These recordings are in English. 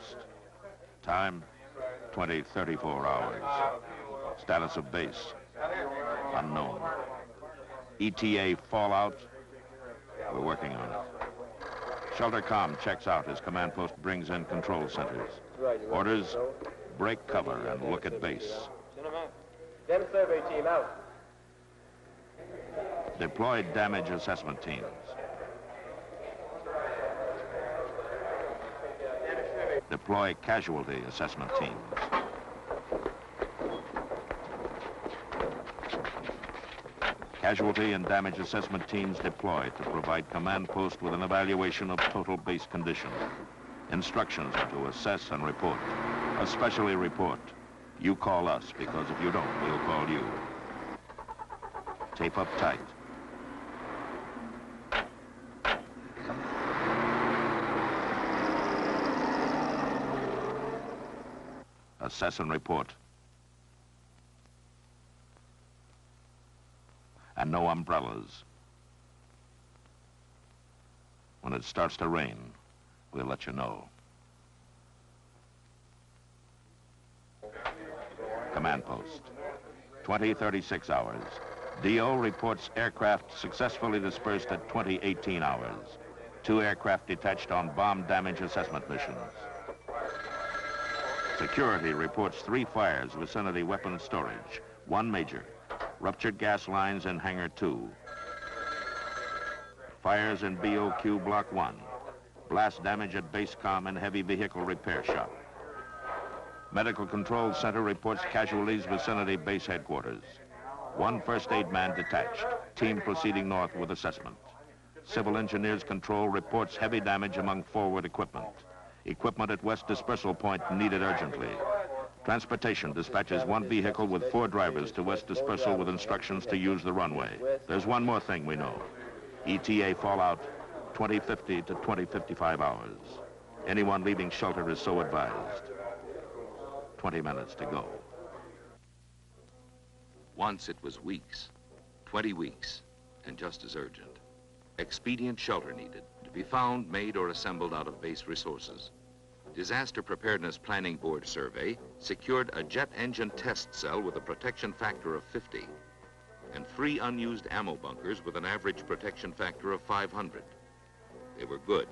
post. Time, 20:34 hours. Status of base, unknown. ETA fallout, we're working on it. Shelter comm checks out as command post brings in control centers. Orders, break cover and look at base. Dem survey team out. Deploy damage assessment teams. Deploy casualty assessment teams. Casualty and damage assessment teams deployed to provide command post with an evaluation of total base condition. Instructions are to assess and report, especially report. You call us, because if you don't, we'll call you. Tape up tight. Assess and report. And no umbrellas. When it starts to rain, we'll let you know. Command post, 20:36 hours. DO reports aircraft successfully dispersed at 20:18 hours. 2 aircraft detached on bomb damage assessment missions. Security reports 3 fires, vicinity weapons storage, 1 major. Ruptured gas lines in Hangar 2. Fires in BOQ Block 1. Blast damage at base comm and heavy vehicle repair shop. Medical Control Center reports casualties vicinity base headquarters. 1 first aid man detached. Team proceeding north with assessment. Civil Engineers Control reports heavy damage among forward equipment. Equipment at West Dispersal Point needed urgently. Transportation dispatches 1 vehicle with 4 drivers to West Dispersal with instructions to use the runway. There's one more thing we know. ETA fallout, 20:50 to 20:55 hours. Anyone leaving shelter is so advised. 20 minutes to go. Once it was weeks, 20 weeks, and just as urgent. Expedient shelter needed, to be found, made, or assembled out of base resources. Disaster Preparedness Planning Board survey secured a jet engine test cell with a protection factor of 50 and 3 unused ammo bunkers with an average protection factor of 500. They were good,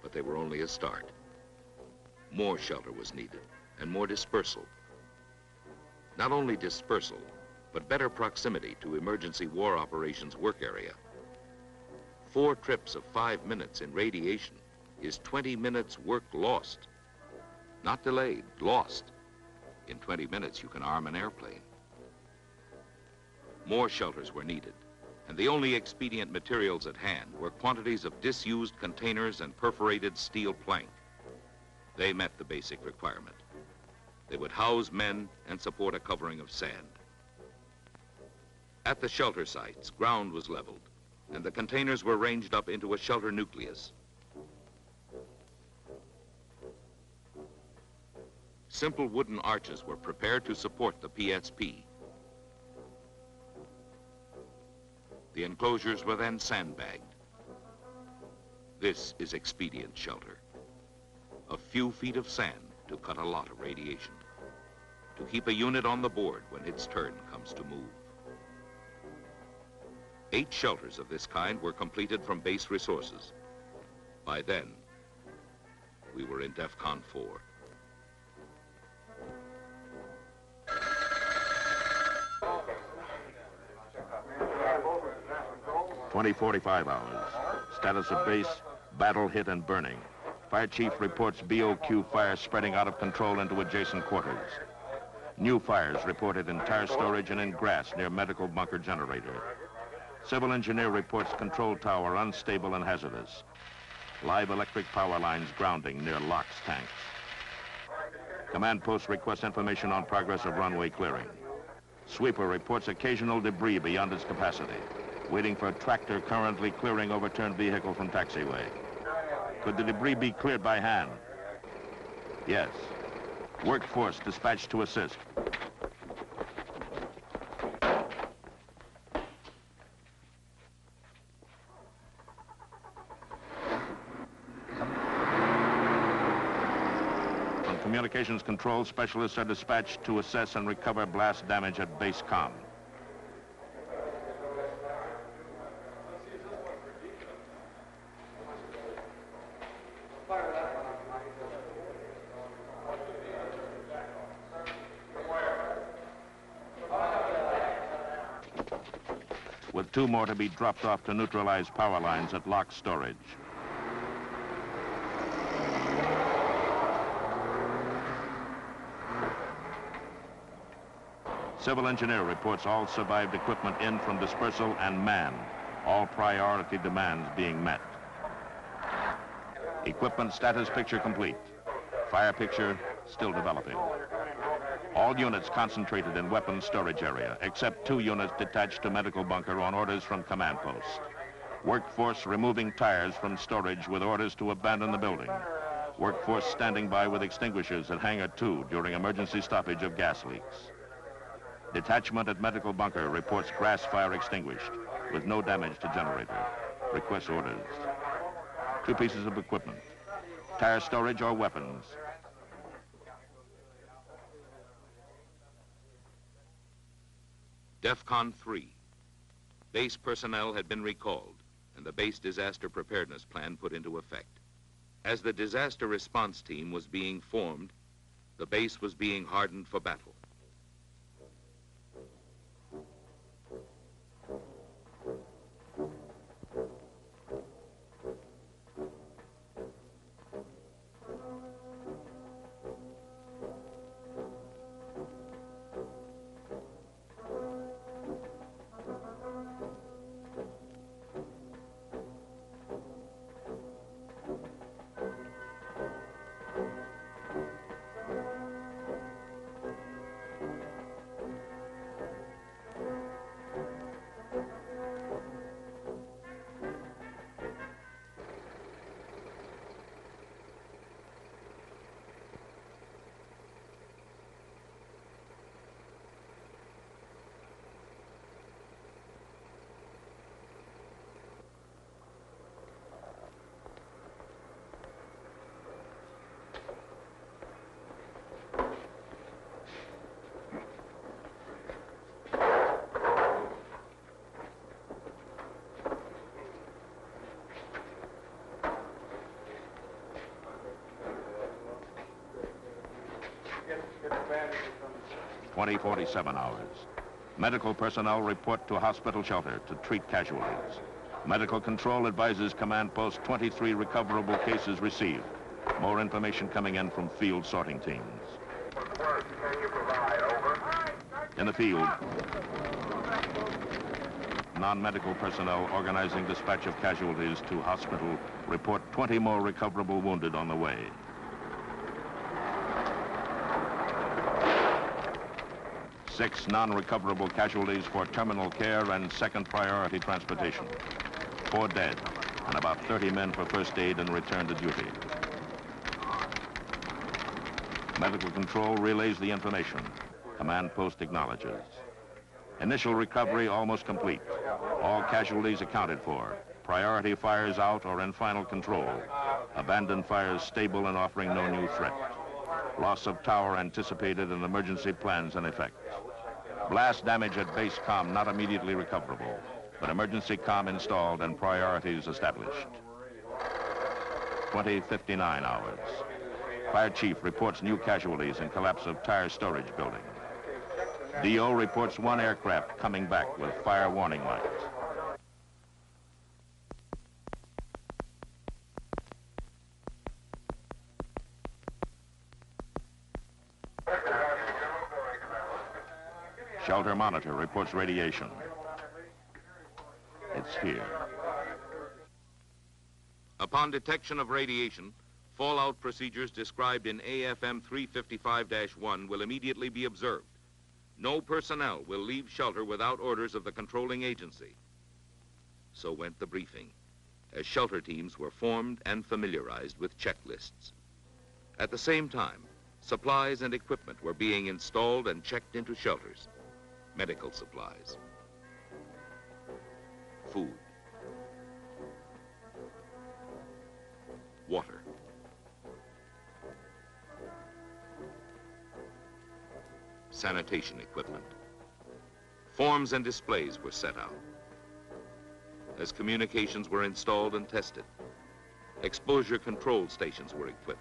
but they were only a start. More shelter was needed and more dispersal. Not only dispersal, but better proximity to emergency war operations work area. 4 trips of 5 minutes in radiation is 20 minutes work lost. Not delayed, lost. In 20 minutes, you can arm an airplane. More shelters were needed, and the only expedient materials at hand were quantities of disused containers and perforated steel plank. They met the basic requirement. They would house men and support a covering of sand. At the shelter sites, ground was leveled, and the containers were ranged up into a shelter nucleus. Simple wooden arches were prepared to support the PSP. The enclosures were then sandbagged. This is expedient shelter. A few feet of sand to cut a lot of radiation, to keep a unit on the board when its turn comes to move. 8 shelters of this kind were completed from base resources. By then, we were in DEFCON 4. (20:45 hours). Status of base, battle hit and burning. Fire chief reports BOQ fire spreading out of control into adjacent quarters. New fires reported in tire storage and in grass near medical bunker generator. Civil engineer reports control tower unstable and hazardous. Live electric power lines grounding near LOX tanks. Command post requests information on progress of runway clearing. Sweeper reports occasional debris beyond its capacity. Waiting for a tractor currently clearing overturned vehicle from taxiway. Could the debris be cleared by hand? Yes. Workforce dispatched to assist. Communications control specialists are dispatched to assess and recover blast damage at base comm. With 2 more to be dropped off to neutralize power lines at lock storage. Civil engineer reports all survived equipment in from dispersal and manned, all priority demands being met. Equipment status picture complete. Fire picture still developing. All units concentrated in weapons storage area, except 2 units detached to medical bunker on orders from command post. Workforce removing tires from storage with orders to abandon the building. Workforce standing by with extinguishers at Hangar 2 during emergency stoppage of gas leaks. Detachment at medical bunker reports grass fire extinguished with no damage to generator. Requests orders. 2 pieces of equipment. Tire storage or weapons. DEFCON 3. Base personnel had been recalled and the base disaster preparedness plan put into effect. As the disaster response team was being formed, the base was being hardened for battle. Twenty 47 hours. Medical personnel report to hospital shelter to treat casualties. Medical control advises command post 23 recoverable cases received. More information coming in from field sorting teams. In the field, non-medical personnel organizing dispatch of casualties to hospital report 20 more recoverable wounded on the way. Six non-recoverable casualties for terminal care and second priority transportation. 4 dead and about 30 men for first aid and return to duty. Medical control relays the information. Command post acknowledges. Initial recovery almost complete. All casualties accounted for. Priority fires out or in final control. Abandoned fires stable and offering no new threat. Loss of tower anticipated and emergency plans in effect. Blast damage at base comm not immediately recoverable, but emergency comm installed and priorities established. 20:59 hours. Fire chief reports new casualties in collapse of tire storage building. DO reports 1 aircraft coming back with fire warning lights. Shelter monitor reports radiation. It's here. Upon detection of radiation, fallout procedures described in AFM 355-1 will immediately be observed. No personnel will leave shelter without orders of the controlling agency. So went the briefing, as shelter teams were formed and familiarized with checklists. At the same time, supplies and equipment were being installed and checked into shelters. Medical supplies, food, water, sanitation equipment. Forms and displays were set out. As communications were installed and tested, exposure control stations were equipped.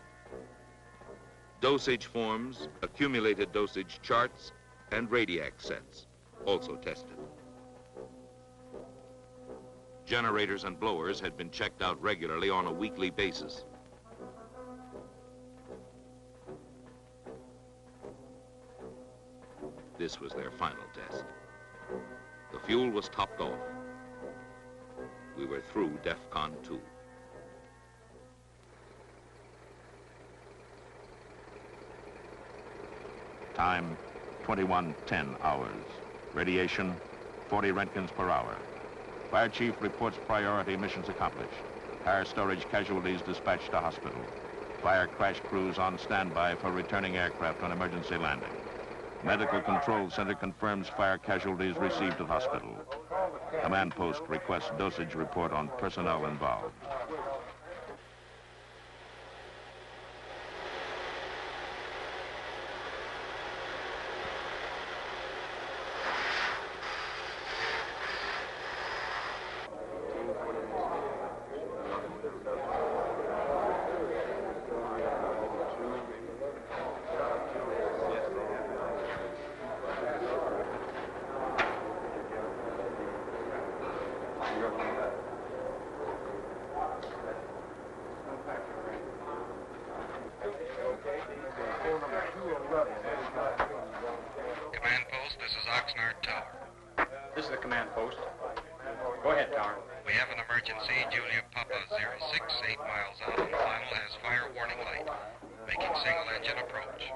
Dosage forms, accumulated dosage charts, and radiac sets also tested. Generators and blowers had been checked out regularly on a weekly basis. This was their final test. The fuel was topped off. We were through DEFCON 2. Time, 21:10 hours. Radiation, 40 Roentgens per hour. Fire chief reports priority missions accomplished. Higher storage casualties dispatched to hospital. Fire crash crews on standby for returning aircraft on emergency landing. Medical Control Center confirms fire casualties received at hospital. Command post requests dosage report on personnel involved. Command post, this is Oxnard Tower. This is the command post. Go ahead, Tower. We have an emergency. Julia Papa 06, 8 miles out on final, has fire warning light. Making single engine approach.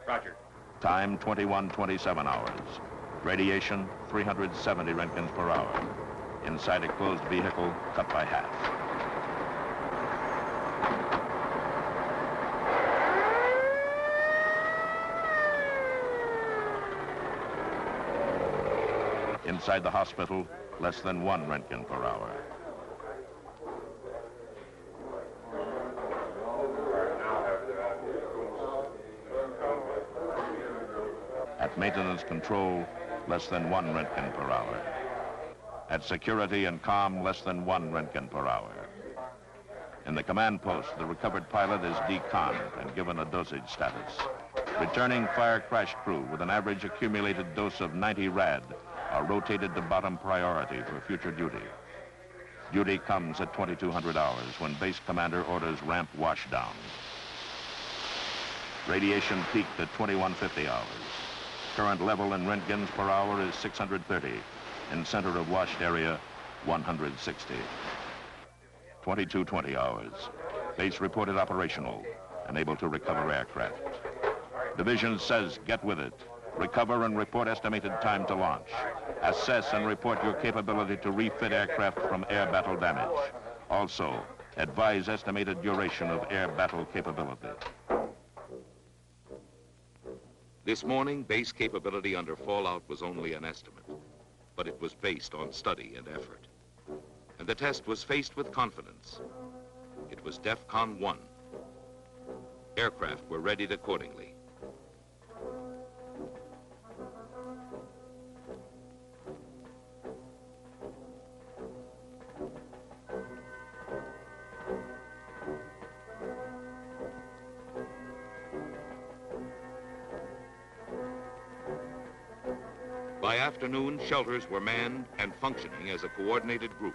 Roger. Time, 21:27 hours. Radiation, 370 Roentgens per hour. Inside a closed vehicle, cut by half. Inside the hospital, less than 1 Roentgen per hour. At maintenance control, less than 1 Roentgen per hour. At security and comm, less than 1 Roentgen per hour. In the command post, the recovered pilot is deconned and given a dosage status. Returning fire crash crew with an average accumulated dose of 90 rad are rotated to bottom priority for future duty. Duty comes at 2200 hours when base commander orders ramp washdown. Radiation peaked at 2150 hours. Current level in Roentgens per hour is 630. In center of washed area, 160. 2220 hours. Base reported operational and able to recover aircraft. Division says get with it. Recover and report estimated time to launch. Assess and report your capability to refit aircraft from air battle damage. Also, advise estimated duration of air battle capability. This morning, base capability under fallout was only an estimate, but it was based on study and effort. And the test was faced with confidence. It was DEFCON 1. Aircraft were readied accordingly. By afternoon, shelters were manned and functioning as a coordinated group.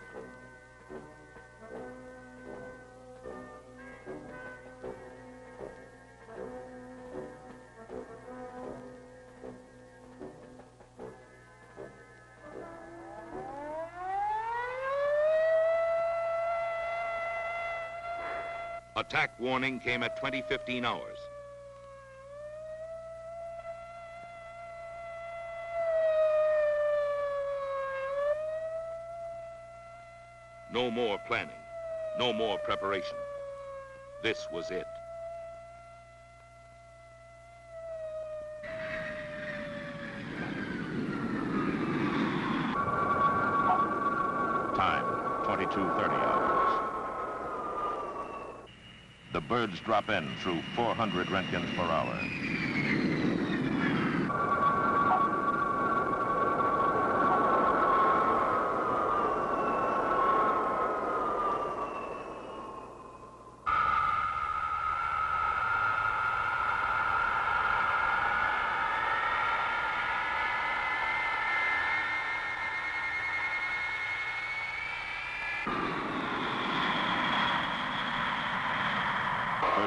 Attack warning came at 20:15 hours. No more planning, no more preparation. This was it. Time, 22:30 hours. The birds drop in through 400 Roentgens per hour.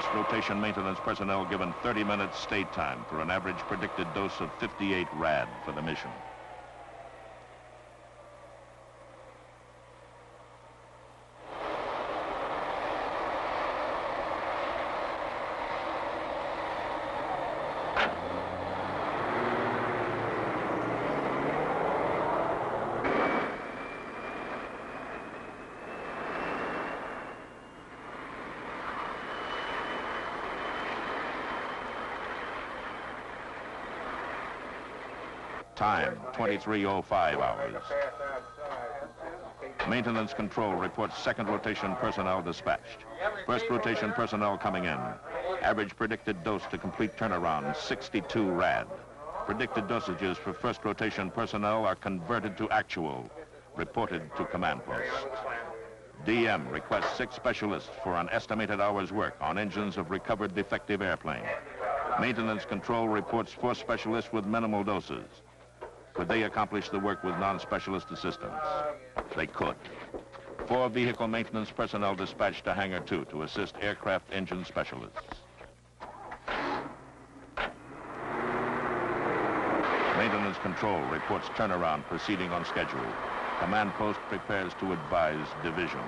first rotation maintenance personnel given 30 minutes stay time for an average predicted dose of 58 rad for the mission. Time, 23:05 hours. Maintenance control reports second rotation personnel dispatched. First rotation personnel coming in. Average predicted dose to complete turnaround, 62 rad. Predicted dosages for first rotation personnel are converted to actual. Reported to command post. DM requests 6 specialists for an estimated hour's work on engines of recovered defective airplane. Maintenance control reports 4 specialists with minimal doses. Could they accomplish the work with non-specialist assistance? They could. 4 vehicle maintenance personnel dispatched to Hangar 2 to assist aircraft engine specialists. Maintenance control reports turnaround proceeding on schedule. Command post prepares to advise division.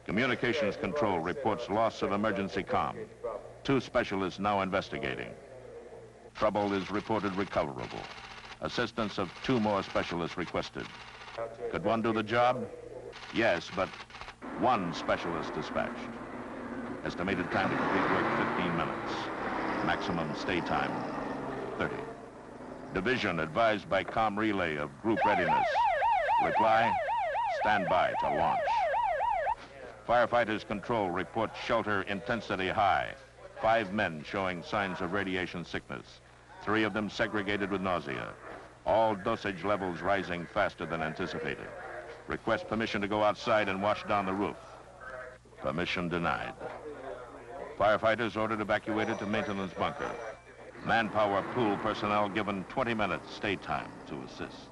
Communications control reports loss of emergency comm. 2 specialists now investigating. Trouble is reported recoverable. Assistance of 2 more specialists requested. Could one do the job? Yes, but 1 specialist dispatched. Estimated time to complete work, 15 minutes. Maximum stay time, 30. Division advised by comm relay of group readiness. Reply, stand by to launch. Firefighters control reports shelter intensity high. 5 men showing signs of radiation sickness. 3 of them segregated with nausea. All dosage levels rising faster than anticipated. Request permission to go outside and wash down the roof. Permission denied. Firefighters ordered evacuated to maintenance bunker. Manpower pool personnel given 20 minutes stay time to assist.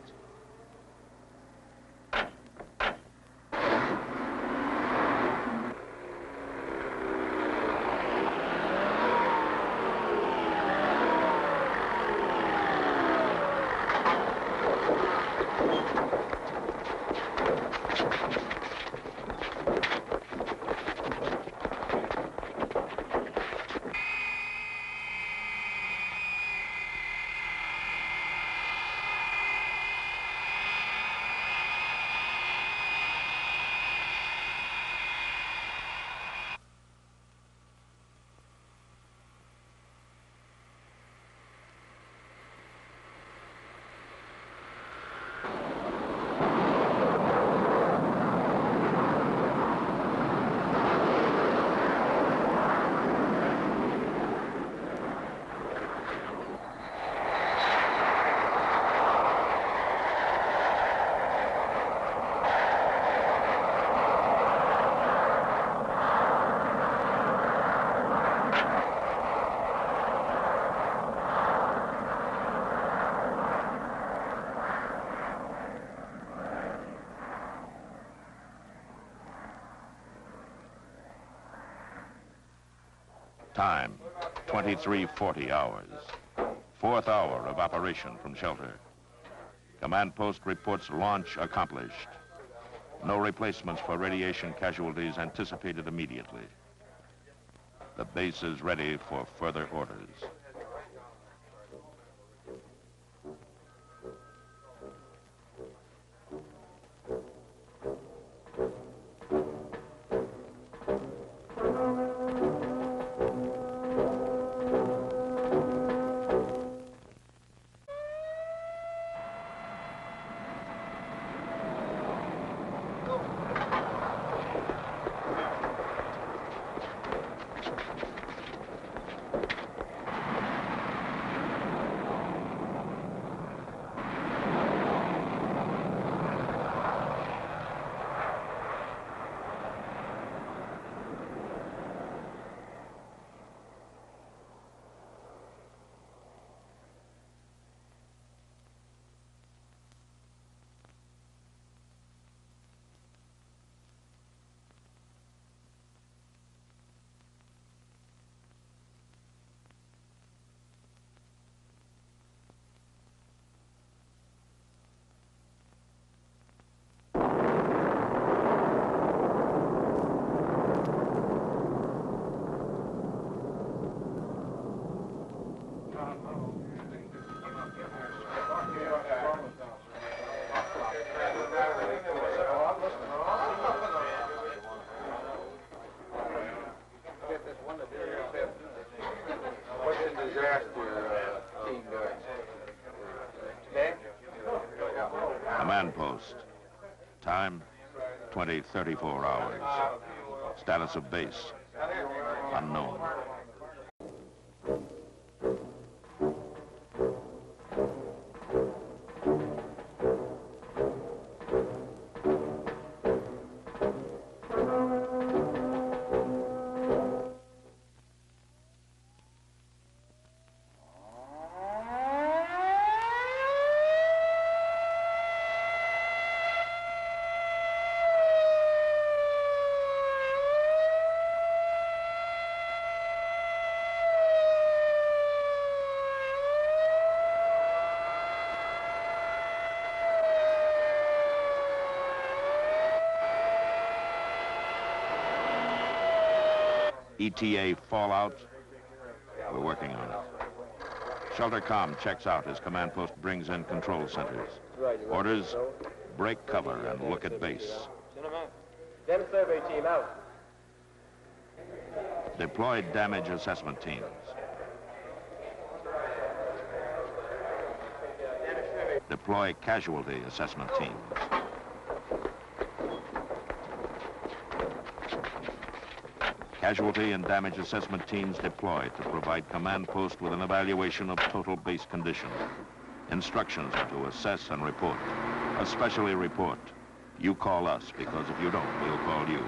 Time, 23:40 hours. 4th hour of operation from shelter. Command post reports launch accomplished. No replacements for radiation casualties anticipated immediately. The base is ready for further orders. post. Time, 20:34 hours. Status of base, unknown. ETA fallout, we're working on it. Shelter comm checks out as command post brings in control centers. Orders, break cover and look at base. Dem survey team out. Deploy damage assessment teams. Deploy casualty assessment teams. Casualty and damage assessment teams deployed to provide command post with an evaluation of total base condition. Instructions are to assess and report. Especially report. You call us, because if you don't, we'll call you.